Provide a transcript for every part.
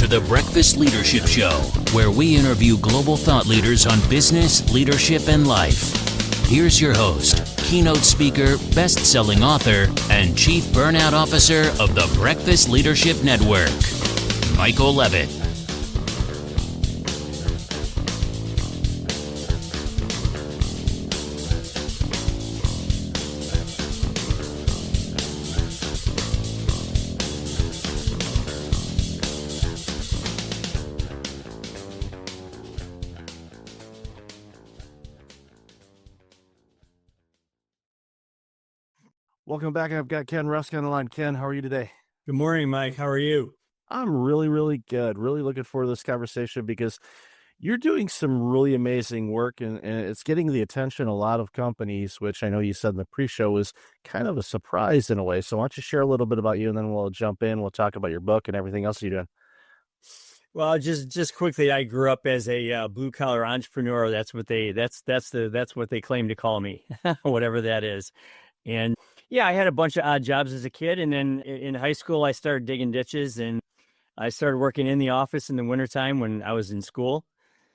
to the Breakfast Leadership Show, where we interview global thought leaders on business, leadership, and life. Here's your host, keynote speaker, best-selling author, and chief burnout officer of the Breakfast Leadership Network, Michael Levitt. Welcome back. I've got Ken Rusk on the line. Ken, how are you today? Good morning, Mike. How are you? I'm really good. Really looking forward to this conversation because you're doing some really amazing work and it's getting the attention of a lot of companies, which I know you said in the pre-show was kind of a surprise in a way. So why don't you share a little bit about you and then we'll jump in. We'll talk about your book and everything else you're doing. Well, just quickly, I grew up as a blue collar entrepreneur. That's what they claim to call me, whatever that is. And yeah, I had a bunch of odd jobs as a kid. And then in high school, I started digging ditches and I started working in the office in the wintertime when I was in school,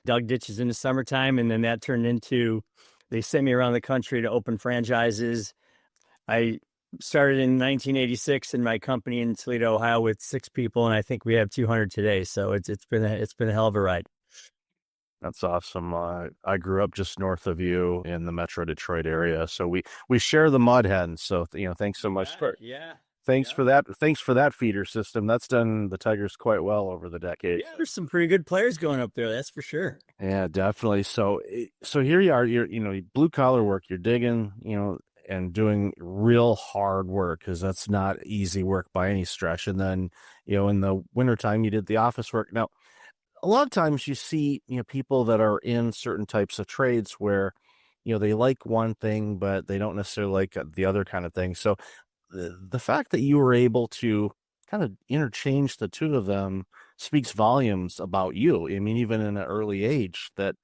dug ditches in the summertime. And then that turned into, they sent me around the country to open franchises. I started in 1986 in my company in Toledo, Ohio with 6 people. And I think we have 200 today. So it's been a hell of a ride. That's awesome. I grew up just north of you in the Metro Detroit area. So we share the mud hens. So, thanks so much for that. Thanks for that feeder system. That's done the Tigers quite well over the decades. Yeah, there's some pretty good players going up there. That's for sure. Yeah, definitely. So here you are, you're blue collar work, you're digging, and doing real hard work because that's not easy work by any stretch. And then, in the wintertime, you did the office work. Now, a lot of times you see, people that are in certain types of trades where, they like one thing, but they don't necessarily like the other kind of thing. So the fact that you were able to kind of interchange the two of them speaks volumes about you. I mean, even in an early age that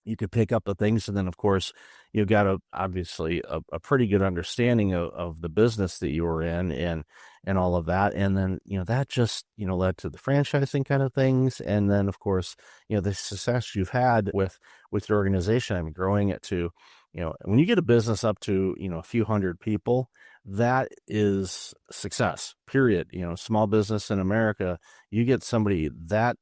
you could pick up the things. And then, of course, you got obviously a pretty good understanding of the business that you were in and all of that. And then, that just, led to the franchising kind of things. And then, of course, the success you've had with your organization. I mean, growing it to, when you get a business up to, a few hundred people, that is success, period. Small business in America, you get somebody that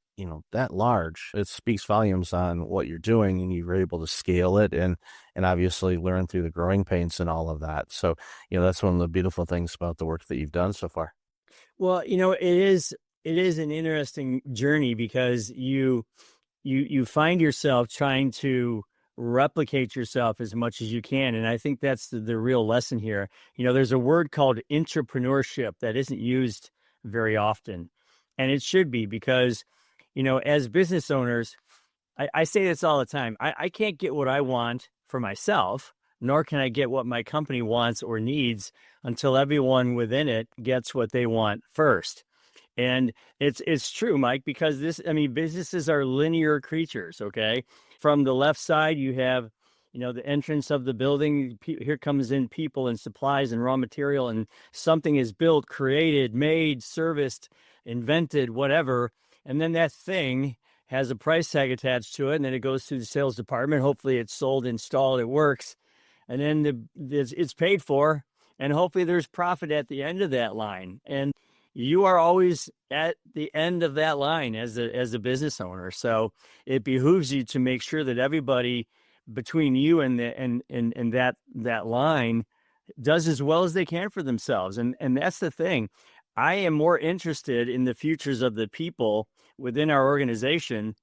large, it speaks volumes on what you're doing and you're able to scale it and obviously learn through the growing pains and all of that. So, that's one of the beautiful things about the work that you've done so far. Well, it is an interesting journey because you find yourself trying to replicate yourself as much as you can. And I think that's the real lesson here. There's a word called intrapreneurship that isn't used very often. And it should be because as business owners, I say this all the time. I can't get what I want for myself, nor can I get what my company wants or needs until everyone within it gets what they want first. And it's true, Mike, because businesses are linear creatures, okay? From the left side, you have, the entrance of the building. Here comes in people and supplies and raw material, and something is built, created, made, serviced, invented, whatever. And then that thing has a price tag attached to it, and then it goes through the sales department. Hopefully it's sold, installed, it works. And then it's paid for, and hopefully there's profit at the end of that line. And you are always at the end of that line as a business owner. So it behooves you to make sure that everybody between you and that line does as well as they can for themselves. And that's the thing. I am more interested in the futures of the people within our organization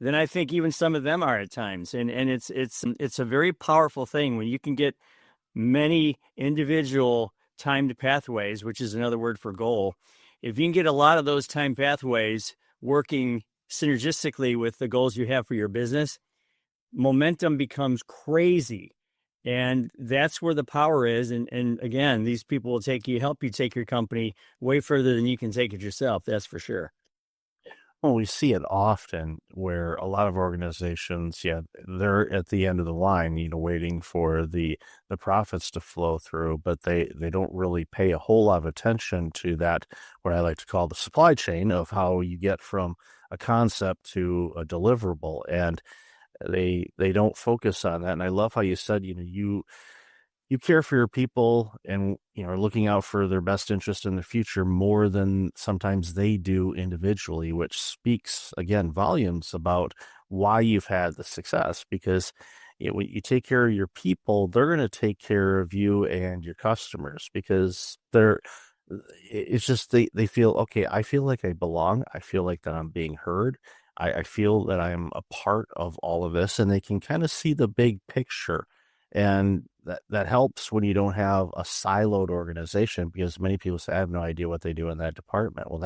than I think even some of them are at times. And it's a very powerful thing when you can get many individual timed pathways, which is another word for goal. If you can get a lot of those time pathways working synergistically with the goals you have for your business, momentum becomes crazy. And that's where the power is. And again, these people will help you take your company way further than you can take it yourself. That's for sure. Well, we see it often where a lot of organizations, yeah, they're at the end of the line, waiting for the profits to flow through, but they don't really pay a whole lot of attention to that, what I like to call the supply chain of how you get from a concept to a deliverable. And they don't focus on that. And I love how you said, you care for your people and are looking out for their best interest in the future more than sometimes they do individually, which speaks again volumes about why you've had the success. Because when you take care of your people, they're going to take care of you and your customers, because it's just they feel, okay, I feel like I belong, I feel like that I'm being heard, I feel that I'm a part of all of this, and they can kind of see the big picture. And that helps when you don't have a siloed organization, because many people say, I have no idea what they do in that department. Well,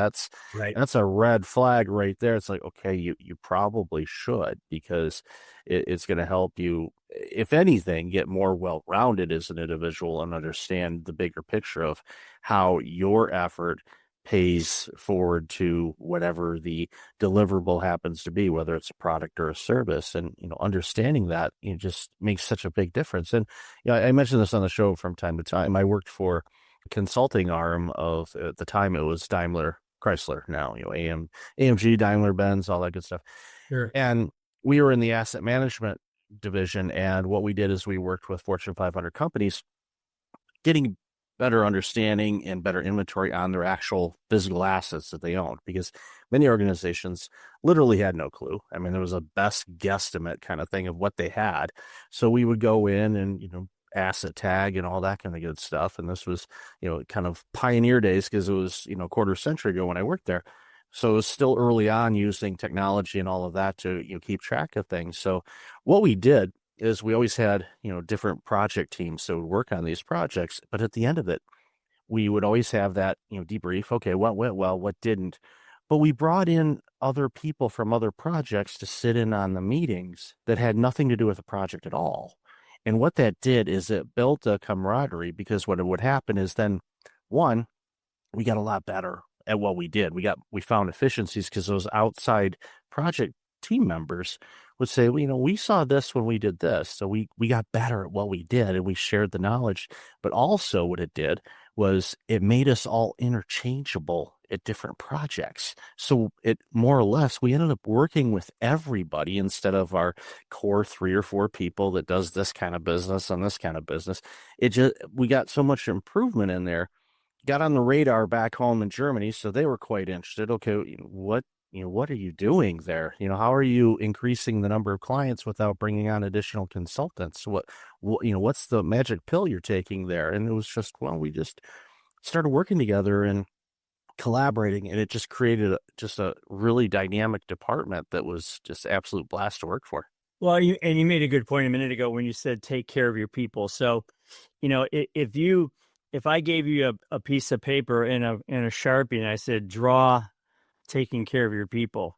Right. that's a red flag right there. It's like, okay, you probably should, because it's going to help you, if anything, get more well-rounded as an individual and understand the bigger picture of how your effort pays forward to whatever the deliverable happens to be, whether it's a product or a service. And understanding that, just makes such a big difference. And I mentioned this on the show from time to time. I worked for a consulting arm of, at the time it was Daimler Chrysler, now AMG, Daimler Benz, all that good stuff. Sure. And we were in the asset management division, and what we did is we worked with Fortune 500 companies, getting better understanding and better inventory on their actual physical assets that they owned, because many organizations literally had no clue. I mean, there was a best guesstimate kind of thing of what they had. So we would go in and, asset tag and all that kind of good stuff. And this was, kind of pioneer days, because it was, a quarter century ago when I worked there. So it was still early on using technology and all of that to, keep track of things. So what we did is we always had, different project teams so we'd work on these projects. But at the end of it, we would always have that, debrief. Okay, what went well, what didn't? But we brought in other people from other projects to sit in on the meetings that had nothing to do with the project at all. And what that did is it built a camaraderie, because what would happen is then, one, we got a lot better at what we did. We found efficiencies, because those outside project team members would say, well, we saw this when we did this. So we got better at what we did, and we shared the knowledge. But also what it did was it made us all interchangeable at different projects. So it more or less, we ended up working with everybody instead of our core 3 or 4 people that does this kind of business and this kind of business. We got so much improvement in there, got on the radar back home in Germany. So they were quite interested. Okay, what are you doing there? How are you increasing the number of clients without bringing on additional consultants? What's the magic pill you're taking there? And it was just, well, we just started working together and collaborating, and it just created just a really dynamic department that was just absolute blast to work for. Well, you made a good point a minute ago when you said take care of your people. So, if I gave you a piece of paper and a Sharpie, and I said draw taking care of your people,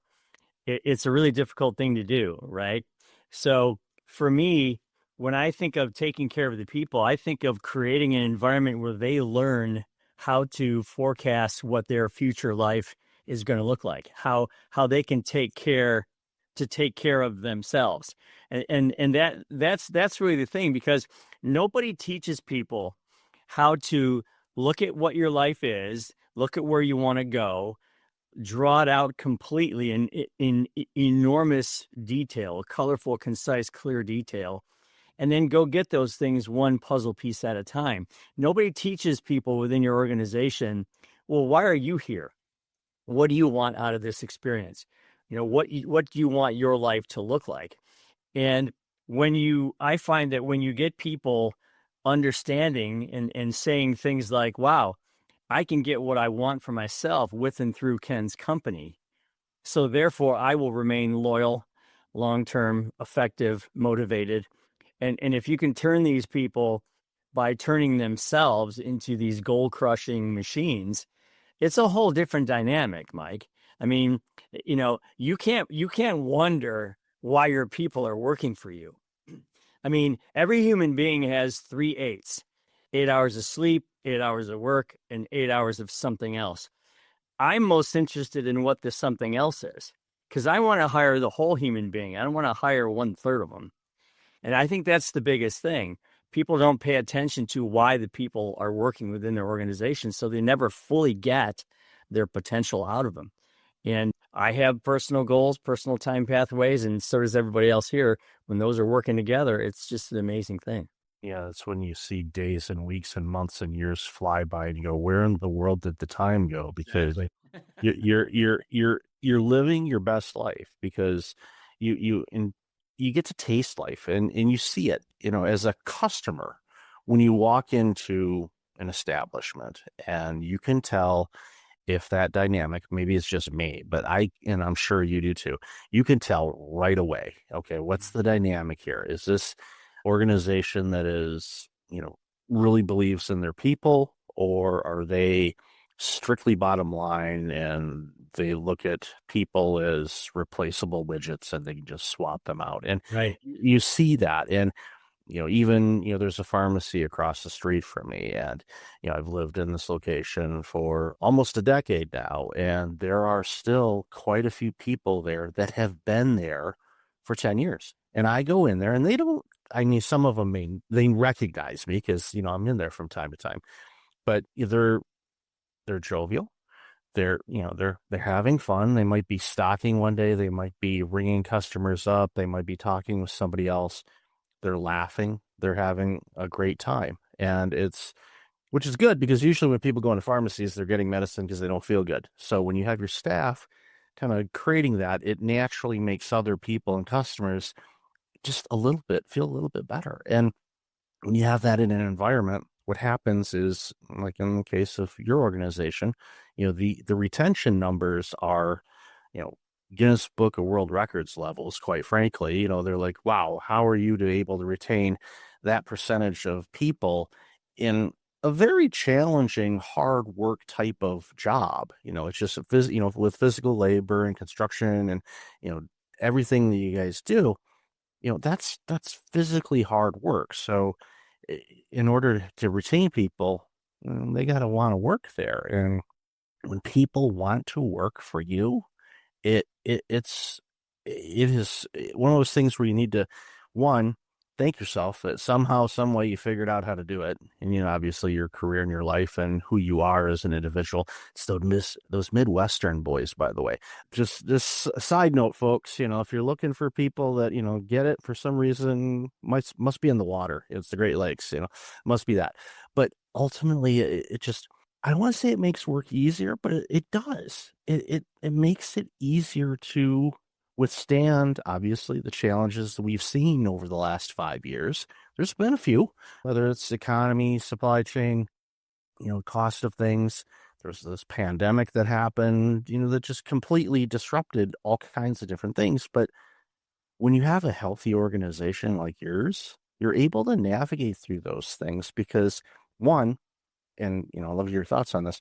it's a really difficult thing to do, right? So for me, when I think of taking care of the people, I think of creating an environment where they learn how to forecast what their future life is going to look like, how they can take care of themselves. And that's really the thing, because nobody teaches people how to look at what your life is, look at where you want to go, draw it out completely in enormous detail, colorful, concise, clear detail, and then go get those things one puzzle piece at a time. Nobody teaches people within your organization, well, why are you here? What do you want out of this experience? What do you want your life to look like? And I find that when you get people understanding and saying things like, wow, I can get what I want for myself with and through Ken's company, so therefore I will remain loyal, long-term, effective, motivated. And if you can turn these people by turning themselves into these goal-crushing machines, it's a whole different dynamic, Mike. I mean, you can't wonder why your people are working for you. I mean, every human being has 3 eights: 8 hours of sleep, 8 hours of work, and 8 hours of something else. I'm most interested in what this something else is, because I want to hire the whole human being. I don't want to hire 1/3 of them. And I think that's the biggest thing. People don't pay attention to why the people are working within their organization, so they never fully get their potential out of them. And I have personal goals, personal time pathways, and so does everybody else here. When those are working together, it's just an amazing thing. Yeah, that's when you see days and weeks and months and years fly by, and you go, "Where in the world did the time go?" Because you're living your best life, because you get to taste life, and you see it, as a customer when you walk into an establishment, and you can tell if that dynamic, maybe it's just me, but and I'm sure you do too, you can tell right away, okay, what's the dynamic here? Is this organization that is, really believes in their people, or are they strictly bottom line and they look at people as replaceable widgets and they can just swap them out? And Right. you see that. And even, there's a pharmacy across the street from me, and, I've lived in this location for almost a decade now, and there are still quite a few people there that have been there for 10 years. And I go in there and some of them they recognize me because, I'm in there from time to time, but they're jovial. They're having fun. They might be stocking one day. They might be ringing customers up. They might be talking with somebody else. They're laughing. They're having a great time. And which is good, because usually when people go into pharmacies, they're getting medicine because they don't feel good. So when you have your staff kind of creating that, it naturally makes other people and customers just feel a little bit better. And when you have that in an environment, what happens is, like in the case of your organization, the retention numbers are, Guinness Book of World Records levels, quite frankly. They're like, wow, how are you able to retain that percentage of people in a very challenging, hard work type of job? It's just with physical labor and construction and, everything that you guys do, that's physically hard work. So in order to retain people, they got to want to work there. And when people want to work for you, it is one of those things where you need to, one, thank yourself that somehow, some way you figured out how to do it. And, obviously your career and your life and who you are as an individual. It's those Midwestern boys, by the way. Just this side note, folks, if you're looking for people that, get it for some reason, must be in the water. It's the Great Lakes, must be that. But ultimately it just, I don't want to say it makes work easier, but it does. It makes it easier to withstand, obviously, the challenges that we've seen over the last 5 years. There's been a few, whether it's economy, supply chain, cost of things. There's this pandemic that happened, that just completely disrupted all kinds of different things. But when you have a healthy organization like yours, you're able to navigate through those things because, one, and I love your thoughts on this,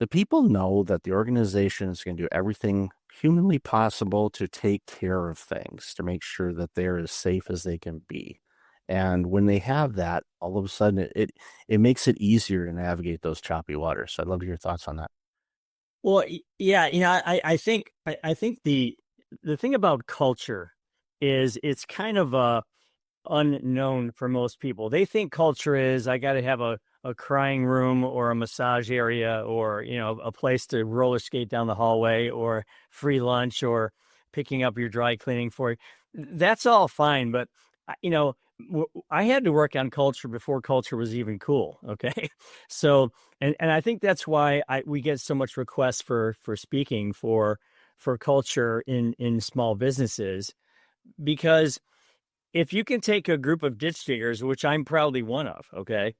the people know that the organization is going to do everything humanly possible to take care of things, to make sure that they're as safe as they can be. And when they have that, all of a sudden it makes it easier to navigate those choppy waters. So I'd love to hear your thoughts on that. Well, yeah, I think the thing about culture is it's kind of unknown for most people. They think culture is, I got to have a crying room or a massage area or, a place to roller skate down the hallway or free lunch or picking up your dry cleaning for you. That's all fine. But, I had to work on culture before culture was even cool. Okay. So, and I think that's why we get so much requests for speaking for culture in small businesses, because if you can take a group of ditch diggers, which I'm proudly one of, okay,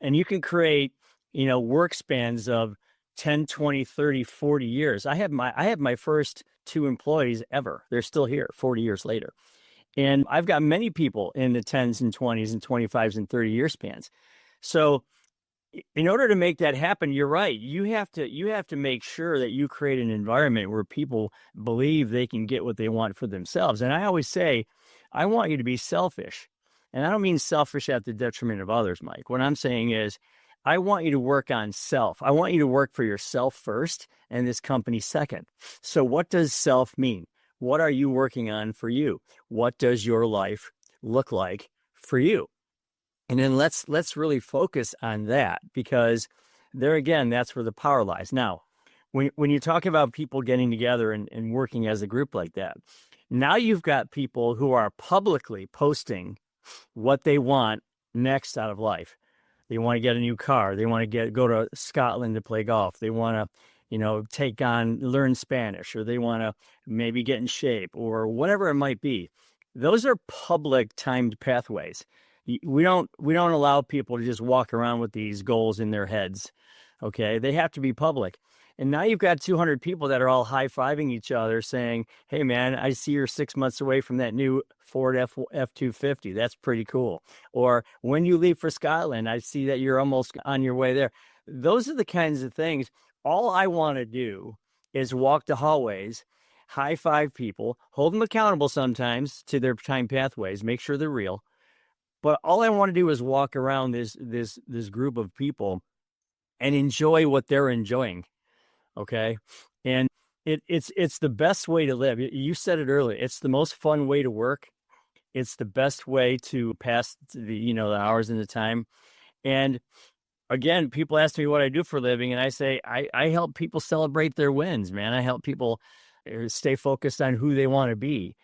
and you can create, work spans of 10, 20, 30, 40 years. I have my first 2 employees ever. They're still here 40 years later. And I've got many people in the 10s and 20s and 25s and 30-year spans. So in order to make that happen, you're right. You have to make sure that you create an environment where people believe they can get what they want for themselves. And I always say, I want you to be selfish. And I don't mean selfish at the detriment of others, Mike. What I'm saying is, I want you to work on self. I want you to work for yourself first and this company second. So what does self mean? What are you working on for you? What does your life look like for you? And then let's really focus on that, because there again, that's where the power lies. Now, when you talk about people getting together and working as a group like that, now you've got people who are publicly posting what they want next out of life. They want to get a new car. They want to go to Scotland to play golf. They want to, learn Spanish, or they want to maybe get in shape, or whatever it might be. Those are public timed pathways. We don't allow people to just walk around with these goals in their heads. Okay, they have to be public. And now you've got 200 people that are all high-fiving each other saying, hey, man, I see you're 6 months away from that new Ford F-250. That's pretty cool. Or when you leave for Scotland, I see that you're almost on your way there. Those are the kinds of things. All I want to do is walk the hallways, high-five people, hold them accountable sometimes to their time pathways, make sure they're real. But all I want to do is walk around this group of people and enjoy what they're enjoying. Okay. And it's the best way to live. You said it earlier. It's the most fun way to work. It's the best way to pass the hours and the time. And again, people ask me what I do for a living, and I say, I help people celebrate their wins, man. I help people stay focused on who they want to be.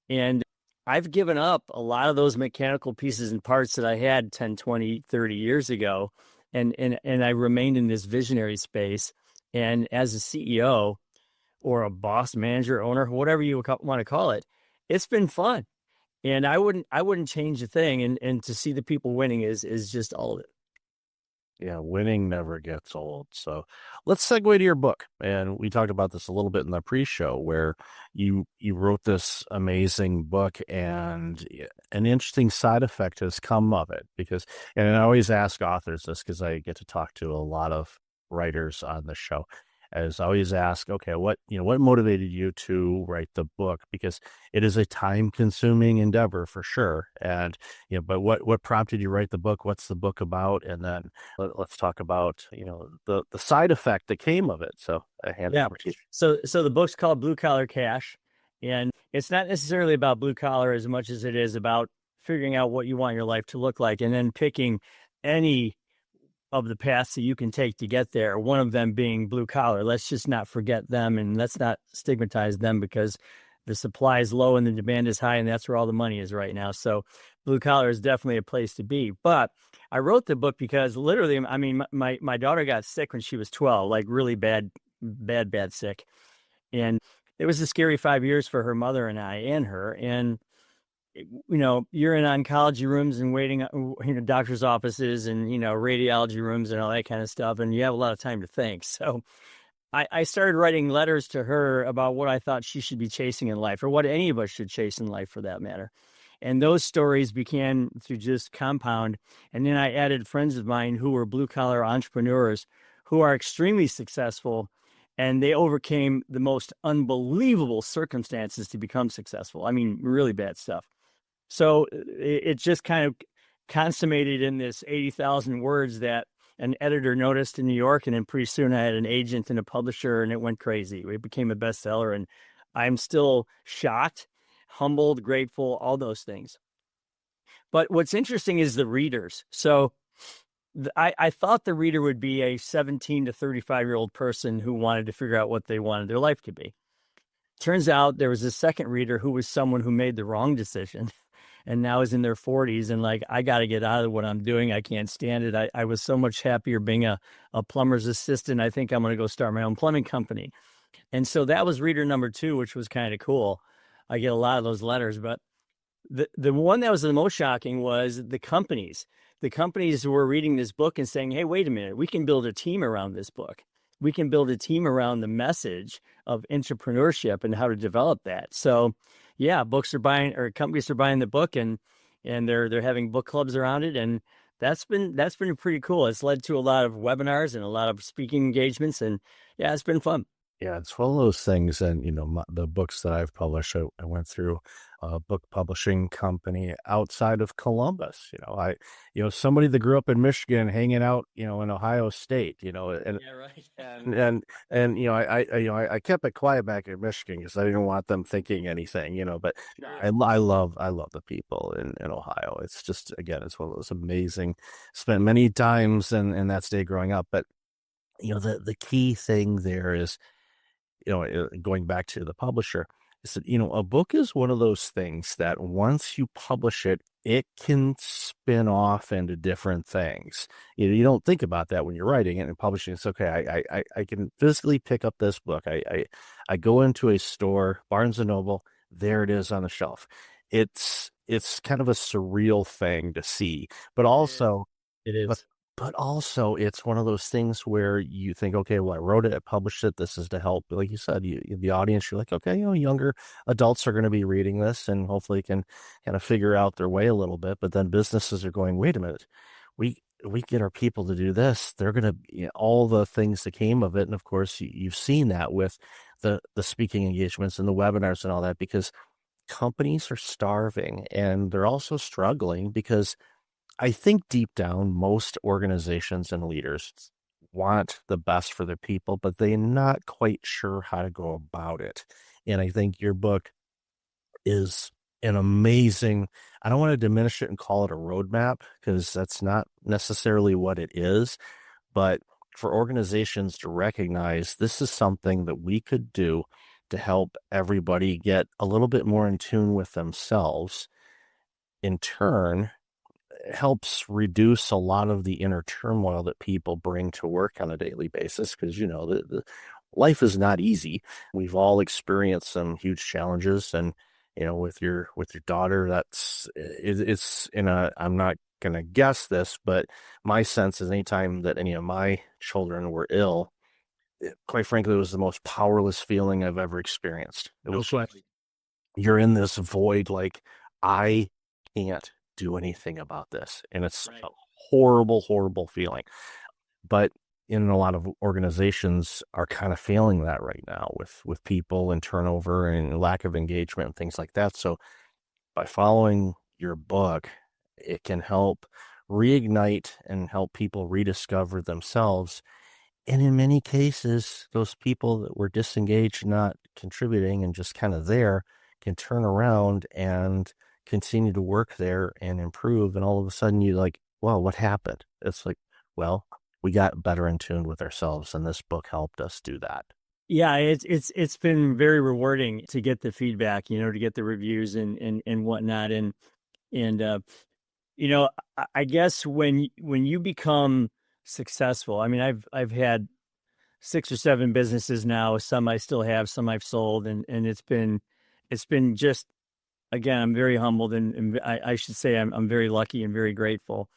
And I've given up a lot of those mechanical pieces and parts that I had 10, 20, 30 years ago. And I remained in this visionary space. And as a CEO or a boss, manager, owner, whatever you want to call it, it's been fun. And I wouldn't change a thing. And to see the people winning is just all of it. Yeah, winning never gets old. So let's segue to your book. And we talked about this a little bit in the pre-show, where you wrote this amazing book, and an interesting side effect has come of it. And I always ask authors this, because I get to talk to a lot of writers on the show, as I always ask, okay, what motivated you to write the book? Because it is a time-consuming endeavor for sure. And but what prompted you to write the book? What's the book about? And then let's talk about the side effect that came of it. So I hand it over to you. So the book's called Blue Collar Cash, and it's not necessarily about blue collar as much as it is about figuring out what you want your life to look like, and then picking any of the paths that you can take to get there, one of them being blue collar. Let's just not forget them, and let's not stigmatize them, because the supply is low and the demand is high, and that's where all the money is right now. So blue collar is definitely a place to be. But I wrote the book because literally, I mean, my daughter got sick when she was 12, like really bad sick. And it was a scary 5 years for her mother and I and her. And you're in oncology rooms and waiting, doctor's offices and, radiology rooms and all that kind of stuff. And you have a lot of time to think. So I started writing letters to her about what I thought she should be chasing in life, or what any of us should chase in life for that matter. And those stories began to just compound. And then I added friends of mine who were blue collar entrepreneurs who are extremely successful, and they overcame the most unbelievable circumstances to become successful. I mean, really bad stuff. So it just kind of consummated in this 80,000 words that an editor noticed in New York. And then pretty soon I had an agent and a publisher, and it went crazy. It became a bestseller, and I'm still shocked, humbled, grateful, all those things. But what's interesting is the readers. So I thought the reader would be a 17 to 35-year-old person who wanted to figure out what they wanted their life to be. Turns out there was a second reader who was someone who made the wrong decision and now is in their 40s and like, I got to get out of what I'm doing. I can't stand it. I was so much happier being a plumber's assistant. I think I'm going to go start my own plumbing company. And so that was reader number 2, which was kind of cool. I get a lot of those letters, but the one that was the most shocking was the companies. The companies who were reading this book and saying, hey, wait a minute, we can build a team around this book. We can build a team around the message of intrapreneurship and how to develop that. So yeah, companies are buying the book, and they're having book clubs around it. And that's been pretty cool. It's led to a lot of webinars and a lot of speaking engagements, and yeah, it's been fun. Yeah, it's one of those things. And, the books that I've published, I went through a book publishing company outside of Columbus. Somebody that grew up in Michigan hanging out, in Ohio State, and, Yeah, right. I kept it quiet back in Michigan because I didn't want them thinking anything, but Sure. I love the people in Ohio. It's just, again, it's one of those amazing, spent many times in that state growing up. But, the key thing there is, going back to the publisher, is that, a book is one of those things that once you publish it, it can spin off into different things. You don't think about that when you're writing it and publishing. It's okay. I can physically pick up this book. I go into a store, Barnes and Noble, there it is on the shelf. It's kind of a surreal thing to see, but also, It but is. but also it's one of those things where you think, okay, well, I wrote it, I published it. This is to help, like you said, the audience. You're like, okay, younger adults are going to be reading this and hopefully can kind of figure out their way a little bit. But then businesses are going, wait a minute, we get our people to do this. They're going to, all the things that came of it. And of course, you've seen that with the speaking engagements and the webinars and all that, because companies are starving and they're also struggling because I think deep down, most organizations and leaders want the best for their people, but they're not quite sure how to go about it. And I think your book is an amazing, I don't want to diminish it and call it a roadmap, because that's not necessarily what it is, but for organizations to recognize this is something that we could do to help everybody get a little bit more in tune with themselves, in turn helps reduce a lot of the inner turmoil that people bring to work on a daily basis. Because the life is not easy. We've all experienced some huge challenges, and with your daughter, it's in a, I'm not gonna guess this, but my sense is anytime that any of my children were ill, quite frankly, it was the most powerless feeling I've ever experienced. You're in this void, like, I can't do anything about this. And it's Right. a horrible, horrible feeling. But in a lot of organizations are kind of failing that right now with people and turnover and lack of engagement and things like that. So by following your book, it can help reignite and help people rediscover themselves. And in many cases, those people that were disengaged, not contributing and just kind of there, can turn around and continue to work there and improve. And all of a sudden you're like, well, what happened? It's like, well, we got better in tune with ourselves, and this book helped us do that. Yeah, it's been very rewarding to get the feedback, to get the reviews and whatnot. I guess when you become successful, I mean, I've had 6 or 7 businesses now. Some I still have, some I've sold, and it's been just, again, I'm very humbled, and I should say I'm very lucky and very grateful.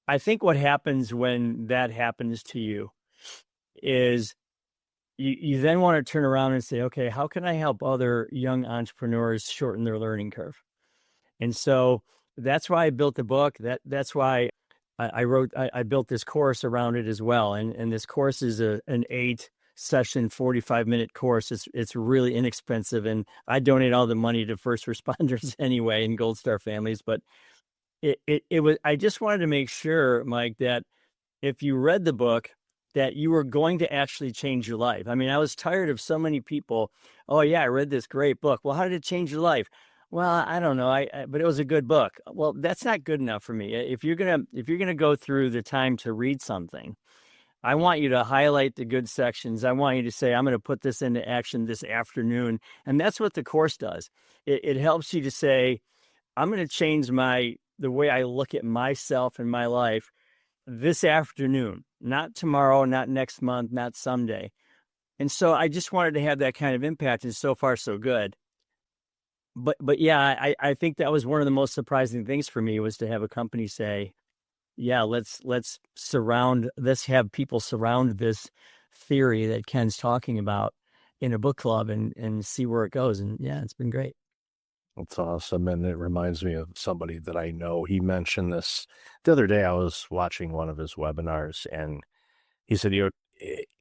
I think what happens when that happens to you is you then want to turn around and say, okay, how can I help other young entrepreneurs shorten their learning curve? And so that's why I built the book. That's why I built this course around it as well. And this course is an 8-session, 45-minute course. It's really inexpensive, and I donate all the money to first responders anyway and Gold Star families. But it was, I just wanted to make sure, Mike, that if you read the book, that you were going to actually change your life. I mean, I was tired of so many people. Oh yeah, I read this great book. Well, how did it change your life? Well, I don't know. But it was a good book. Well, that's not good enough for me. If you're gonna go through the time to read something, I want you to highlight the good sections. I want you to say, I'm going to put this into action this afternoon. And that's what the course does. It helps you to say, I'm going to change the way I look at myself and my life this afternoon, not tomorrow, not next month, not someday. And so I just wanted to have that kind of impact, and so far so good. But yeah, I think that was one of the most surprising things for me, was to have a company say, yeah, let's have people surround this theory that Ken's talking about in a book club and see where it goes. And yeah, it's been great. That's awesome. And it reminds me of somebody that I know. He mentioned this the other day. I was watching one of his webinars, and he said,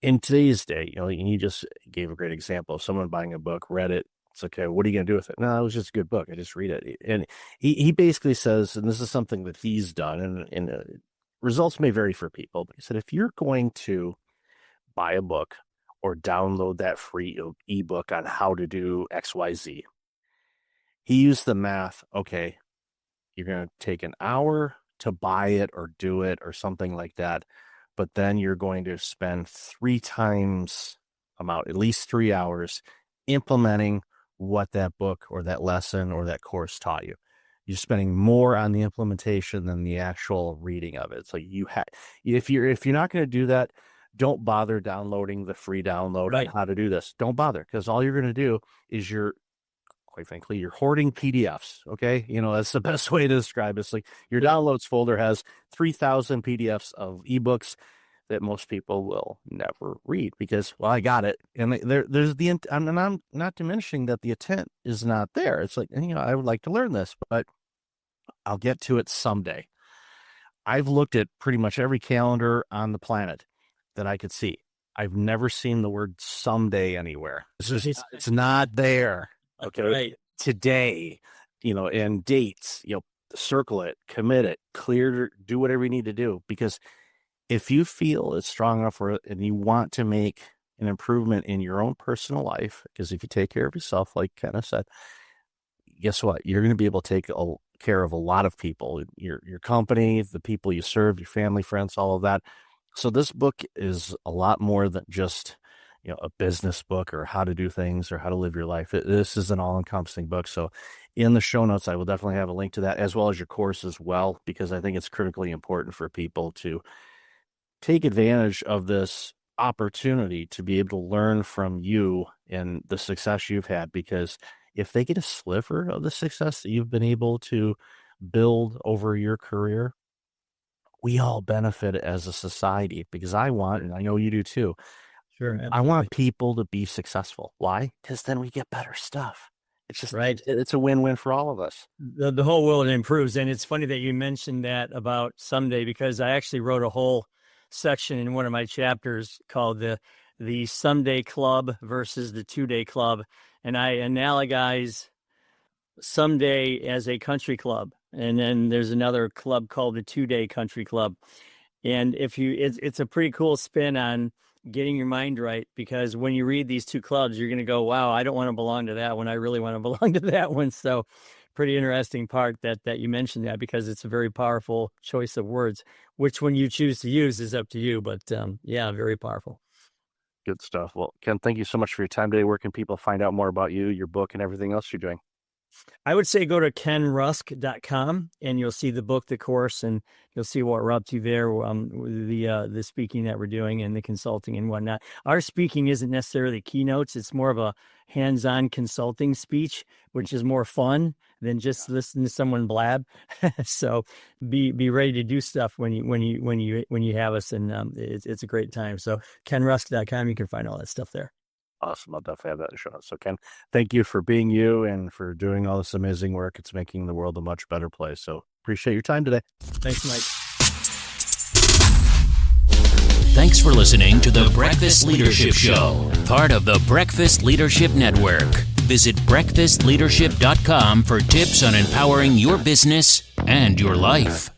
in today's day, and you just gave a great example of someone buying a book, read it. It's okay. What are you going to do with it? No, it was just a good book. I just read it. And he basically says, and this is something that he's done, and results may vary for people, but he said, if you're going to buy a book or download that free ebook on how to do XYZ, he used the math. Okay, you're going to take an hour to buy it or do it or something like that. But then you're going to spend 3 times amount, at least 3 hours, implementing what that book or that lesson or that course taught you. You're spending more on the implementation than the actual reading of it. So if you're not going to do that, don't bother downloading the free download on how to do this. Don't bother, because all you're going to do is quite frankly, you're hoarding PDFs. Okay. That's the best way to describe it. It's like your downloads folder has 3,000 PDFs of ebooks that most people will never read because, well, I got it. And there's and I'm not diminishing that the intent is not there. It's like, I would like to learn this, but I'll get to it someday. I've looked at pretty much every calendar on the planet that I could see. I've never seen the word someday anywhere. It's not there. Okay. Right. Today, and dates, circle it, commit it, clear, do whatever you need to do. Because if you feel it's strong enough and you want to make an improvement in your own personal life, because if you take care of yourself, like Ken said, guess what? You're going to be able to take care of a lot of people, your company, the people you serve, your family, friends, all of that. So this book is a lot more than just a business book or how to do things or how to live your life. This is an all-encompassing book. So in the show notes, I will definitely have a link to that, as well as your course as well, because I think it's critically important for people to take advantage of this opportunity to be able to learn from you and the success you've had. Because if they get a sliver of the success that you've been able to build over your career, we all benefit as a society, because I want, and I know you do too, sure, absolutely. I want people to be successful. Why? Because then we get better stuff. It's just right. It's a win-win for all of us. The whole world improves. And it's funny that you mentioned that about someday, because I actually wrote a whole section in one of my chapters called the Someday Club versus the 2-Day Club. And I analogize someday as a country club. And then there's another club called the 2-Day Country Club. And it's a pretty cool spin on getting your mind right, because when you read these two clubs, you're going to go, wow, I don't want to belong to that one. I really want to belong to that one. So pretty interesting part that you mentioned that, because it's a very powerful choice of words. Which one you choose to use is up to you. But yeah, very powerful. Good stuff. Well, Ken, thank you so much for your time today. Where can people find out more about you, your book, and everything else you're doing? I would say go to kenrusk.com and you'll see the book, the course, and you'll see what we're up to there, the speaking that we're doing and the consulting and whatnot. Our speaking isn't necessarily keynotes. It's more of a hands-on consulting speech, which is more fun than just listening to someone blab. So be ready to do stuff when you have us, and it's a great time. So kenrusk.com, you can find all that stuff there. Awesome. I'll definitely have that in the show notes. So Ken, thank you for being you and for doing all this amazing work. It's making the world a much better place. So appreciate your time today. Thanks, Mike. Thanks for listening to the Breakfast Leadership Show, part of the Breakfast Leadership Network. Visit breakfastleadership.com for tips on empowering your business and your life.